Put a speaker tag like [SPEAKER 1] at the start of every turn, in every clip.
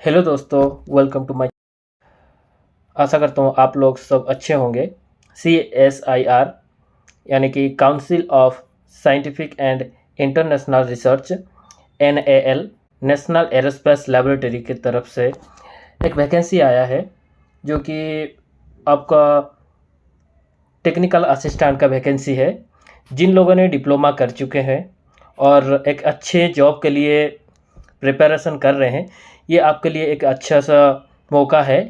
[SPEAKER 1] Hello दोस्तों, welcome to my. आशा करता हूँ आप लोग सब अच्छे होंगे। CSIR यानी कि council of scientific and international research NAL national aerospace laboratory की तरफ से एक वैकेंसी आया है जो कि आपका टेक्निकल असिस्टेंट का वैकेंसी है। जिन लोगों ने डिप्लोमा कर चुके हैं और एक अच्छे जॉब के लिए प्रिपरेशन कर रहे हैं, ये आपके लिए एक अच्छा सा मौका है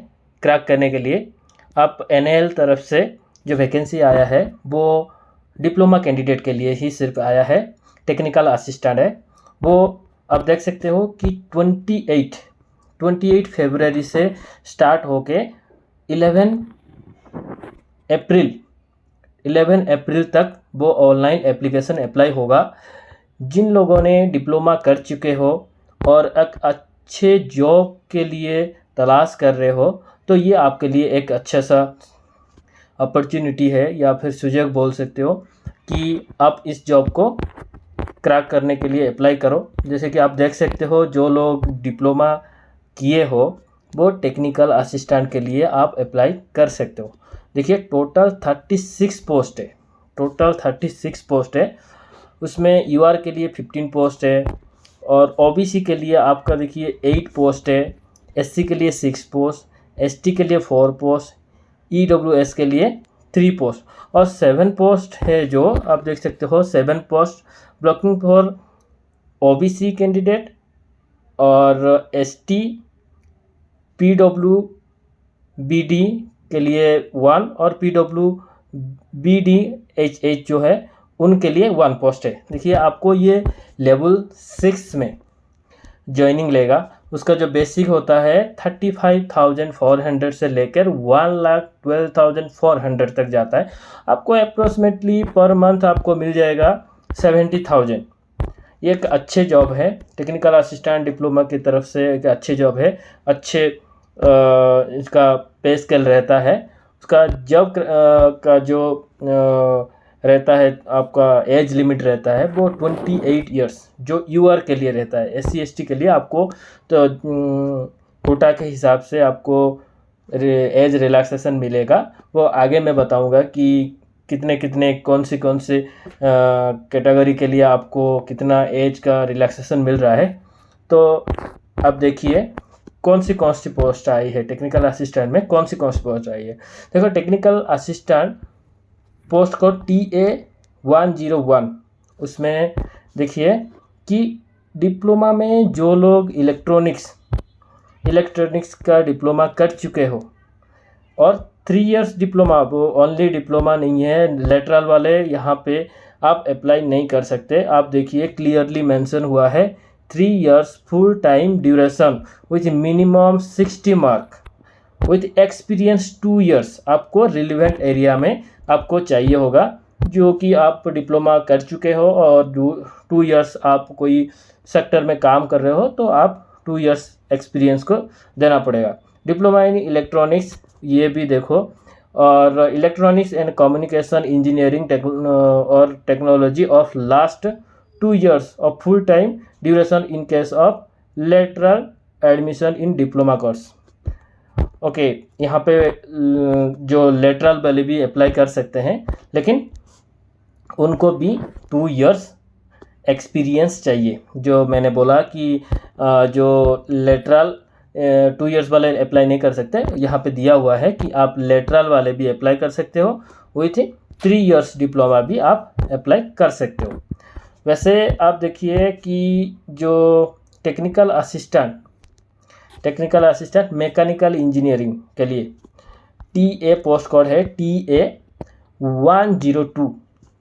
[SPEAKER 1] क्रैक करने के लिए। आप NAL तरफ से जो वैकेंसी आया है वो डिप्लोमा कैंडिडेट के लिए ही सिर्फ आया है, टेक्निकल असिस्टेंट है वो। आप देख सकते हो कि 28 फरवरी से स्टार्ट होके 11 अप्रैल तक वो ऑनलाइन एप्लीकेशन अप्लाई होगा। जिन लोगों ने डिप्लोमा कर चुके हो और एक अच्छे जॉब के लिए तलाश कर रहे हो तो ये आपके लिए एक अच्छा सा अपॉर्चुनिटी है या फिर सुजग बोल सकते हो कि आप इस जॉब को क्रैक करने के लिए अप्लाई करो। जैसे कि आप देख सकते हो, जो लोग डिप्लोमा किए हो वो टेक्निकल असिस्टेंट के लिए आप अप्लाई कर सकते हो। देखिए, टोटल 36 पोस्ट है। उसमें UR के लिए 15 पोस्ट है और OBC के लिए आपका देखिए 8 पोस्ट है, SC के लिए 6 पोस्ट, ST के लिए 4 पोस्ट, EWS के लिए 3 पोस्ट और 7 पोस्ट है जो आप देख सकते हो। 7 post blocking for OBC candidate और ST PWBD के लिए 1 और PWBD HH जो है उनके लिए 1 पोस्ट है। देखिए, आपको ये लेवल 6 में ज्वाइनिंग लेगा। उसका जो बेसिक होता है 35,400 से लेकर 1,12,400 तक जाता है। आपको अप्रोक्सीमेटली पर मंथ आपको मिल जाएगा 70,000। ये एक अच्छे जॉब है, टेक्निकल असिस्टेंट डिप्लोमा की तरफ से एक अच्छे जॉब है। अच्छे इसका पे स्केल रहता है। उसका जॉब का जो रहता है, आपका एज लिमिट रहता है वो 28 इयर्स जो UR के लिए रहता है। SC ST के लिए आपको तो कोटा के हिसाब से आपको एज रिलैक्सेशन मिलेगा। वो आगे मैं बताऊंगा कि कितने कौन से कैटेगरी के लिए आपको कितना एज का रिलैक्सेशन मिल रहा है। तो अब देखिए कौन सी पोस्ट आई है टेक्निकल असिस्टेंट में, कौन सी पोस्ट आई है। देखो, technical assistant post code TA101। उसमें देखिए कि डिप्लोमा में जो लोग इलेक्ट्रॉनिक्स का डिप्लोमा कर चुके हो और 3 इयर्स डिप्लोमा, वो ओनली डिप्लोमा नहीं है, लेटरल वाले यहाँ पे आप अप्लाई नहीं कर सकते। आप देखिए क्लियरली मेंशन हुआ है 3 years full time duration with minimum 60 mark with experience 2 years. आपको रिलेवेंट एरिया में आपको चाहिए होगा, जो कि आप डिप्लोमा कर चुके हो और 2 इयर्स आप कोई सेक्टर में काम कर रहे हो तो आप 2 इयर्स एक्सपीरियंस को देना पड़ेगा। डिप्लोमा इन इलेक्ट्रॉनिक्स ये भी देखो, और इलेक्ट्रॉनिक्स एंड कम्युनिकेशन इंजीनियरिंग और technology of last 2 years of full time duration in case of lateral admission in diploma course. Okay, यहाँ पे जो लेटरल वाले भी अप्लाई कर सकते हैं, लेकिन उनको भी 2 इयर्स एक्सपीरियंस चाहिए। जो मैंने बोला कि जो लेटरल 2 इयर्स वाले अप्लाई नहीं कर सकते, यहाँ पे दिया हुआ है कि आप लेटरल वाले भी अप्लाई कर सकते हो, विथ 3 इयर्स डिप्लोमा भी आप अप्लाई कर सकते हो। वैसे आप देखिए कि जो टेक्निकल असिस्टेंट मैकेनिकल इंजीनियरिंग के लिए TA पोस्ट कोड है TA102।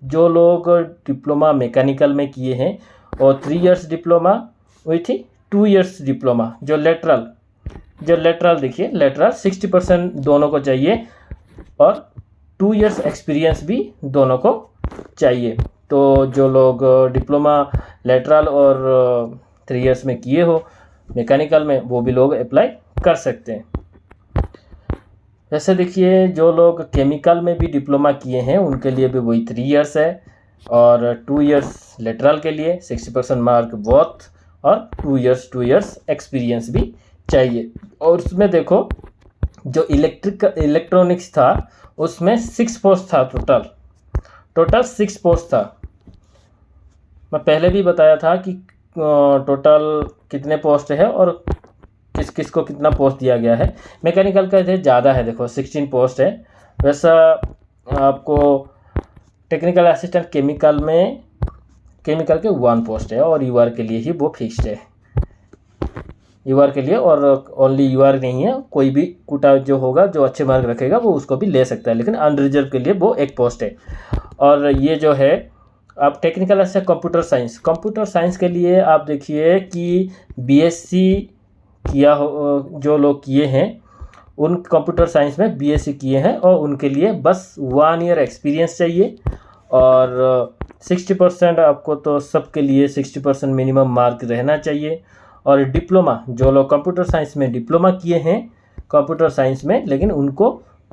[SPEAKER 1] जो लोग डिप्लोमा मैकेनिकल में किए हैं और 3 years diploma with 2 years diploma, जो लेटरल देखिए, लेटरल 60% दोनों को चाहिए और 2 इयर्स एक्सपीरियंस भी दोनों को चाहिए। तो जो लोग डिप्लोमा लेटरल और 3 इयर्स में किए हो मैकेनिकल में, वो भी लोग अप्लाई कर सकते हैं। वैसे देखिए, जो लोग केमिकल में भी डिप्लोमा किए हैं उनके लिए भी वही 3 इयर्स है और 2 इयर्स लेटरल के लिए 60% मार्क बोथ और 2 इयर्स एक्सपीरियंस भी चाहिए। और उसमें देखो जो इलेक्ट्रॉनिक्स था उसमें 6 पोस्ट था, टोटल 6 पोस्ट था। मैं पहले भी बताया था कि टोटल कितने पोस्ट है और किस किस को कितना पोस्ट दिया गया है। मैकेनिकल का इधर ज़्यादा है, देखो 16 पोस्ट है। वैसा आपको टेक्निकल असिस्टेंट केमिकल के 1 पोस्ट है और यूआर के लिए ही वो फिक्स्ड है, यूआर के लिए। और ओनली यूआर नहीं है, कोई भी कोटा जो होगा, जो अच्छे मार्क रखेगा वो उसको भी ले सकता है, लेकिन अनरिजर्व के लिए वो 1 पोस्ट है। और ये जो है आप टेक्निकल असिस्टेंट कंप्यूटर साइंस के लिए आप देखिए कि बीएससी किया हो, जो लोग किए हैं उन कंप्यूटर साइंस में बीएससी किए हैं और उनके लिए बस 1 ईयर एक्सपीरियंस चाहिए। और 60% आपको तो सबके लिए 60% मिनिमम मार्क रहना चाहिए। और डिप्लोमा, जो लोग कंप्यूटर साइंस में डिप्लोमा किए हैं कंप्यूटर साइंस में, लेकिन उनको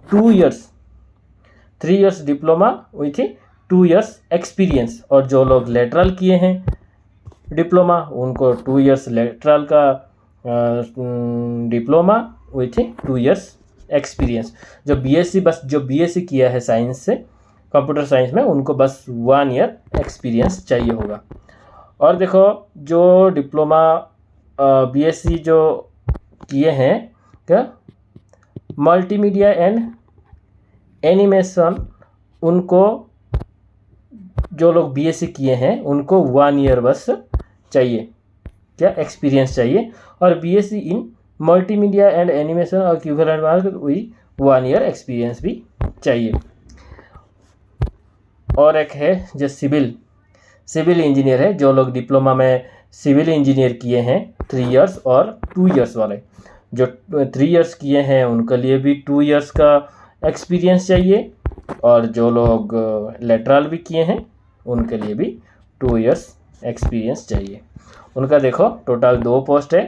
[SPEAKER 1] 3 years diploma with 2 years experience. और जो लोग लेटरल किए हैं डिप्लोमा, उनको 2 इयर्स लेटरल का डिप्लोमा विथ 2 इयर्स एक्सपीरियंस। जो बीएससी किया है साइंस से, कंप्यूटर साइंस में, उनको बस 1 ईयर एक्सपीरियंस चाहिए होगा। और देखो जो डिप्लोमा बीएससी जो किए हैं क्या मल्टीमीडिया एंड एनिमेशन, उनको जो लोग बीएससी किए हैं उनको 1 ईयर बस चाहिए, क्या एक्सपीरियंस चाहिए। और BSc in multimedia and animation और इक्विवेलेंट मार्क वही 1 ईयर एक्सपीरियंस भी चाहिए। और एक है जो सिविल इंजीनियर है, जो लोग डिप्लोमा में सिविल इंजीनियर किए हैं 3 इयर्स और 2 इयर्स वाले, जो 3 इयर्स किए हैं उनके लिए भी 2 इयर्स का एक्सपीरियंस चाहिए। और जो लोग लेटरल भी किए हैं उनके लिए भी 2 इयर्स एक्सपीरियंस चाहिए। उनका देखो टोटल 2 पोस्ट है,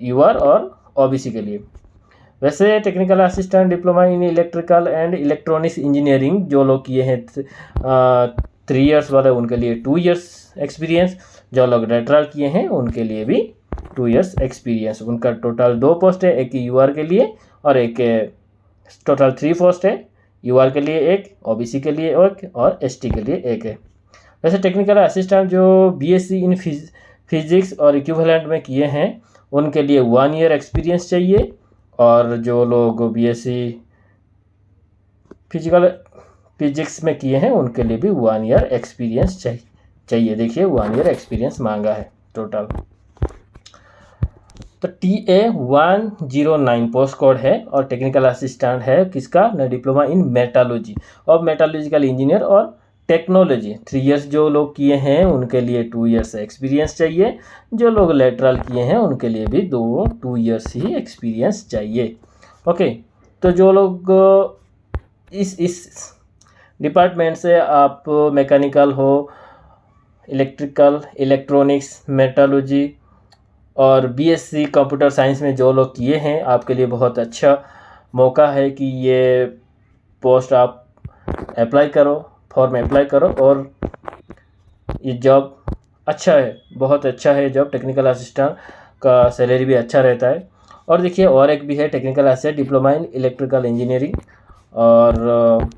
[SPEAKER 1] यूआर और ओबीसी के लिए। वैसे technical assistant diploma in electrical and electronics engineering जो लोग किए हैं 3 इयर्स वाले, उनके लिए 2 इयर्स एक्सपीरियंस। जो लोग लेटरल किए हैं उनके लिए भी 2 इयर्स एक्सपीरियंस। उनका टोटल 2 पोस्ट है, एक यूआर के लिए और एक, टोटल 3 पोस्ट है, यूआर के लिए एक, ओबीसी के लिए एक और एसटी के लिए एक है। वैसे टेक्निकल असिस्टेंट जो बीएससी इन फिजिक्स और इक्विवेलेंट में किए हैं उनके लिए 1 ईयर एक्सपीरियंस चाहिए। और जो लोग बीएससी फिजिक्स में किए हैं उनके लिए भी 1 ईयर एक्सपीरियंस चाहिए। देखिए 1 ईयर एक्सपीरियंस मांगा है टोटल। तो TA109 पोस्ट कोड है और टेक्निकल असिस्टेंट है किसका ना, डिप्लोमा इन मेटालर्जी और मेटालर्जिकल इंजीनियर और टेक्नोलॉजी। 3 इयर्स जो लोग किए हैं उनके लिए 2 इयर्स एक्सपीरियंस चाहिए। जो लोग लेटरल किए हैं उनके लिए भी 2 इयर्स ही एक्सपीरियंस चाहिए। ओके, तो जो लोग इस डिपार्टमेंट से आप मैकेनिकल हो, इलेक्ट्रिकल, इलेक्ट्रॉनिक्स, मेटालर्जी और बीएससी कंप्यूटर साइंस में जो लोग किए हैं, आपके लिए बहुत अच्छा मौका है कि ये पोस्ट आप अप्लाई करो, फॉर्म में अप्लाई करो। और ये जॉब अच्छा है, बहुत अच्छा है जॉब। टेक्निकल असिस्टेंट का सैलरी भी अच्छा रहता है। और देखिए और एक भी है technical assistant diploma in electrical engineering और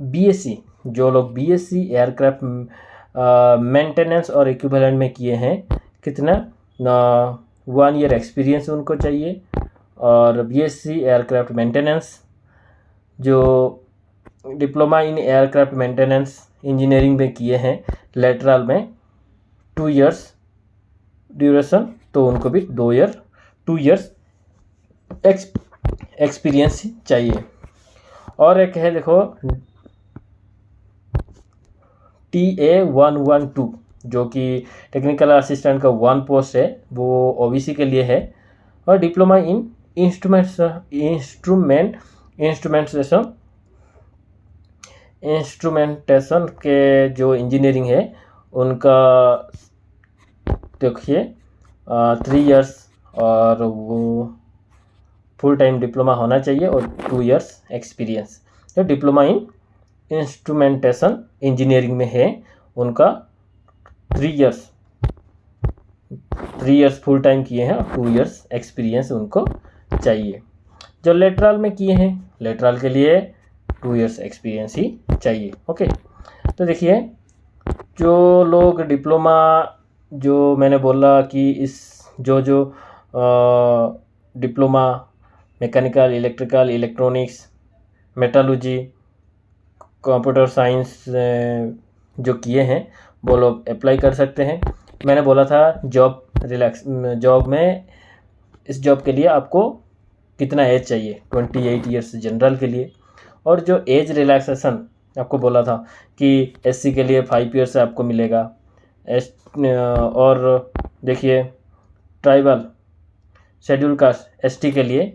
[SPEAKER 1] बीएससी, जो लोग बीएससी एयरक्राफ्ट मेंटेनेंस और इक्विवेलेंट में किए हैं, कितना 1 ईयर एक्सपीरियंस उनको चाहिए। और बीएससी एयरक्राफ्ट मेंटेनेंस, जो diploma in aircraft maintenance engineering में किए हैं लेटरल में 2 इयर्स ड्यूरेशन, तो उनको भी 2 इयर्स एक्सपीरियंस चाहिए। और एक है देखो TA112 जो कि टेक्निकल असिस्टेंट का 1 पोस्ट है, वो ओबीसी के लिए है। और डिप्लोमा इन इंस्ट्रूमेंटेशन के जो इंजीनियरिंग है उनका देखिए 3 इयर्स और वो फुल टाइम डिप्लोमा होना चाहिए और 2 इयर्स एक्सपीरियंस। तो डिप्लोमा इन इंस्ट्रूमेंटेशन इंजीनियरिंग में है, उनका 3 इयर्स 3 इयर्स फुल टाइम किए हैं और 2 इयर्स एक्सपीरियंस उनको चाहिए। जो लेटरल में किए हैं, लेटरल के लिए 2 इयर्स एक्सपीरियंस ही चाहिए। ओके, तो देखिए जो लोग डिप्लोमा, जो मैंने बोला कि इस जो diploma mechanical, electrical, electronics, metallurgy, computer science जो किए हैं वो लोग अप्लाई कर सकते हैं। मैंने बोला था जॉब में इस जॉब के लिए आपको कितना एज चाहिए, 28 इयर्स जनरल के लिए। और जो एज रिलैक्सेशन आपको बोला था कि एससी के लिए 5 इयर्स आपको मिलेगा, और देखिए ट्राइबल, शेड्यूल कास्ट, एसटी के लिए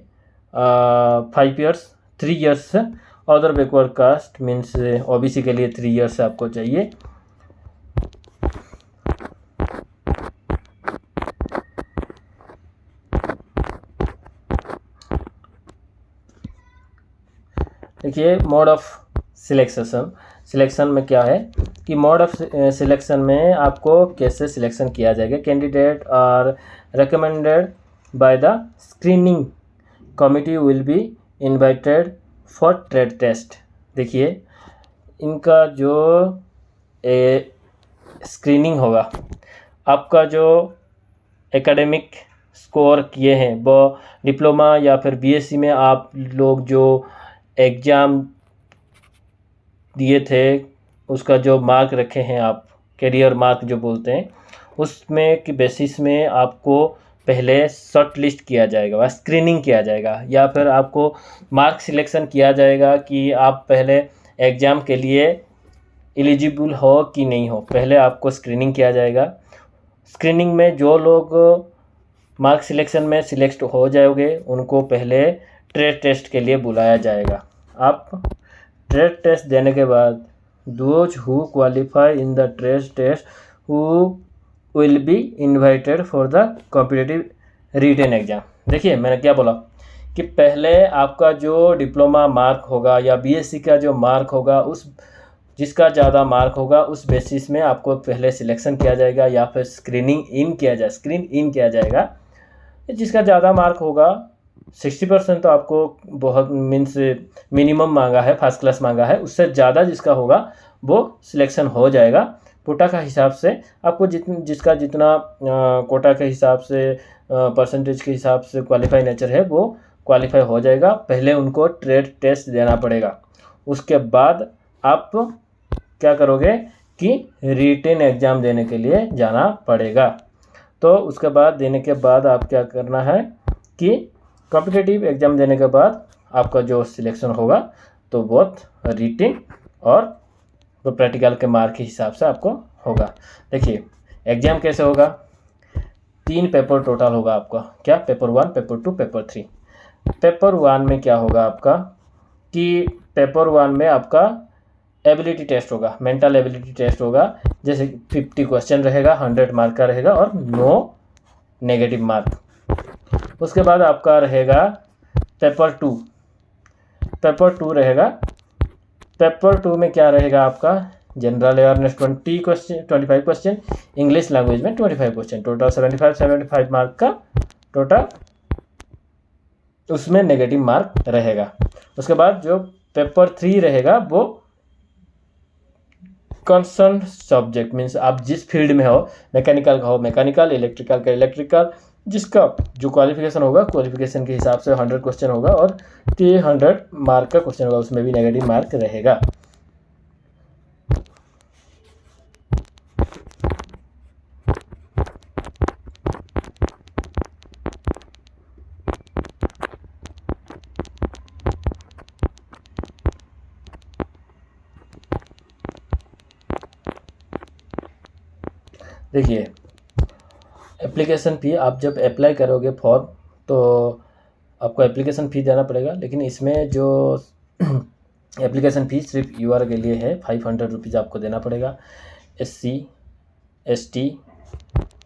[SPEAKER 1] 5 years, 3 years, other backward caste means OBC के लिए 3 इयर्स आपको चाहिए। देखिए मोड ऑफ सिलेक्शन में क्या है कि मोड ऑफ सिलेक्शन में आपको कैसे सिलेक्शन किया जाएगा। Candidate are recommended by the screening committee will be invited for trade test. देखिए इनका जो स्क्रीनिंग होगा, आपका जो एकेडमिक स्कोर किए हैं वो डिप्लोमा या फिर बीएससी में आप लोग जो एग्ज़ाम दिए थे उसका जो मार्क रखे हैं आप, कैरियर मार्क जो बोलते हैं, उसमें की बेसिस में आपको पहले शॉर्ट लिस्ट किया जाएगा, स्क्रीनिंग किया जाएगा, या फिर आपको मार्क सिलेक्शन किया जाएगा कि आप पहले एग्ज़ाम के लिए एलिजिबल हो कि नहीं हो। पहले आपको स्क्रीनिंग किया जाएगा। स्क्रीनिंग में जो लोग मार्क सिलेक्शन में सिलेक्ट हो जाओगे उनको पहले ट्रेड टेस्ट के लिए बुलाया जाएगा। आप ट्रेड टेस्ट देने के बाद those who qualify in the trade test who will be invited for the competitive written exam. देखिए मैंने क्या बोला कि पहले आपका जो डिप्लोमा मार्क होगा या बीएससी का जो मार्क होगा, उस जिसका ज़्यादा मार्क होगा उस बेसिस में आपको पहले सिलेक्शन किया जाएगा या फिर स्क्रीन इन किया जाएगा। जिसका ज़्यादा मार्क होगा 60% तो आपको बहुत मीन्स मिनिमम मांगा है, फर्स्ट क्लास मांगा है, उससे ज़्यादा जिसका होगा वो सिलेक्शन हो जाएगा। कोटा का हिसाब से आपको जिसका जितना कोटा के हिसाब से परसेंटेज के हिसाब से क्वालिफाई नेचर है वो क्वालिफाई हो जाएगा। पहले उनको ट्रेड टेस्ट देना पड़ेगा, उसके बाद आप क्या करोगे कि रिटन एग्ज़ाम देने के लिए जाना पड़ेगा। तो उसके बाद देने के बाद आप क्या करना है कि कॉम्पिटिटिव एग्ज़ाम देने के बाद आपका जो सिलेक्शन होगा तो बहुत रिटन और तो प्रैक्टिकल के मार्क के हिसाब से आपको होगा। देखिए एग्ज़ाम कैसे होगा, 3 पेपर टोटल होगा आपका। क्या, पेपर 1, पेपर 2, पेपर 3। पेपर 1 में क्या होगा आपका कि पेपर 1 में आपका एबिलिटी टेस्ट होगा, मेंटल एबिलिटी टेस्ट होगा। जैसे 50 क्वेश्चन रहेगा, 100 मार्क का रहेगा और 9 नेगेटिव मार्क। उसके बाद आपका रहेगा पेपर 2। पेपर 2 रहेगा, पेपर 2 में क्या रहेगा आपका general awareness 25 question, English language में 25 क्वेश्चन, टोटल 75 मार्क का टोटल उसमें नेगेटिव मार्क रहेगा। उसके बाद जो पेपर 3 रहेगा वो कंसर्न सब्जेक्ट मीन्स आप जिस फील्ड में हो, मैकेनिकल का हो मैकेनिकल, इलेक्ट्रिकल का इलेक्ट्रिकल, जिसका जो क्वालिफिकेशन होगा क्वालिफिकेशन के हिसाब से 100 क्वेश्चन होगा और 300 मार्क का क्वेश्चन होगा, उसमें भी नेगेटिव मार्क रहेगा। देखिए एप्लीकेशन फ़ी, आप जब अप्लाई करोगे फॉर्म तो आपको एप्लीकेशन फ़ी देना पड़ेगा, लेकिन इसमें जो एप्लीकेशन फ़ी सिर्फ यूआर के लिए है, 500 रुपीज़ आपको देना पड़ेगा। SC ST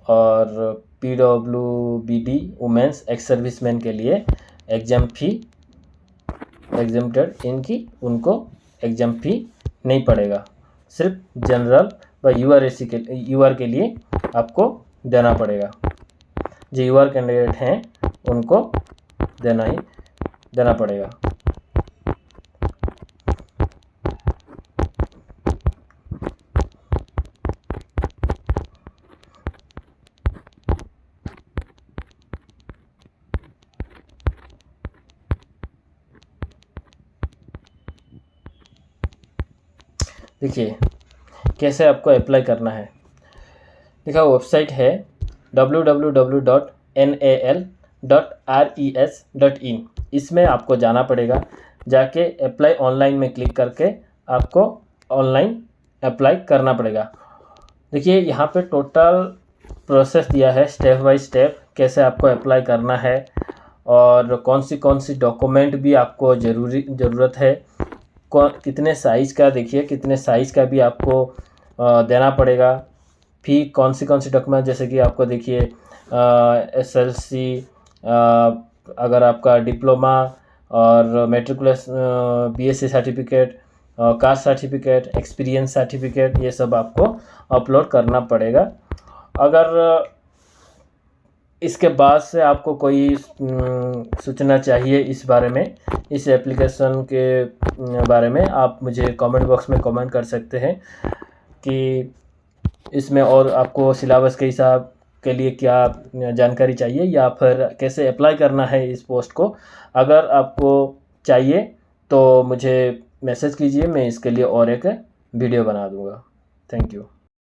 [SPEAKER 1] और PWBD वुमेंस एक्स सर्विसमैन के लिए एग्ज़ाम फ़ी एग्जाम्प्टेड, इनकी उनको एग्ज़ाम फ़ी नहीं पड़ेगा। सिर्फ जनरल व यूआर के लिए आपको देना पड़ेगा। जो यूआर कैंडिडेट हैं उनको देना पड़ेगा। देखिए कैसे आपको अप्लाई करना है। देखा वेबसाइट है www.nal.res.in। इसमें आपको जाना पड़ेगा। जाके अप्लाई ऑनलाइन में क्लिक करके आपको ऑनलाइन अप्लाई करना पड़ेगा। देखिए यहाँ पे टोटल प्रोसेस दिया है स्टेप बाय स्टेप, कैसे आपको अप्लाई करना है और कौन सी डॉक्यूमेंट भी आपको ज़रूरत है, कितने साइज़ का, देखिए कितने साइज़ का भी आपको देना पड़ेगा। फिर कौन सी डॉक्यूमेंट, जैसे कि आपको देखिए SLC, अगर आपका डिप्लोमा और matriculation BSc certificate, caste certificate, experience certificate, ये सब आपको अपलोड करना पड़ेगा। अगर इसके बाद से आपको कोई सूचना चाहिए इस बारे में, इस एप्लीकेशन के बारे में, आप मुझे कमेंट बॉक्स में कमेंट कर सकते हैं कि इसमें और आपको सिलेबस के हिसाब के लिए क्या जानकारी चाहिए या फिर कैसे अप्लाई करना है इस पोस्ट को। अगर आपको चाहिए तो मुझे मैसेज कीजिए, मैं इसके लिए और एक वीडियो बना दूंगा। Thank you.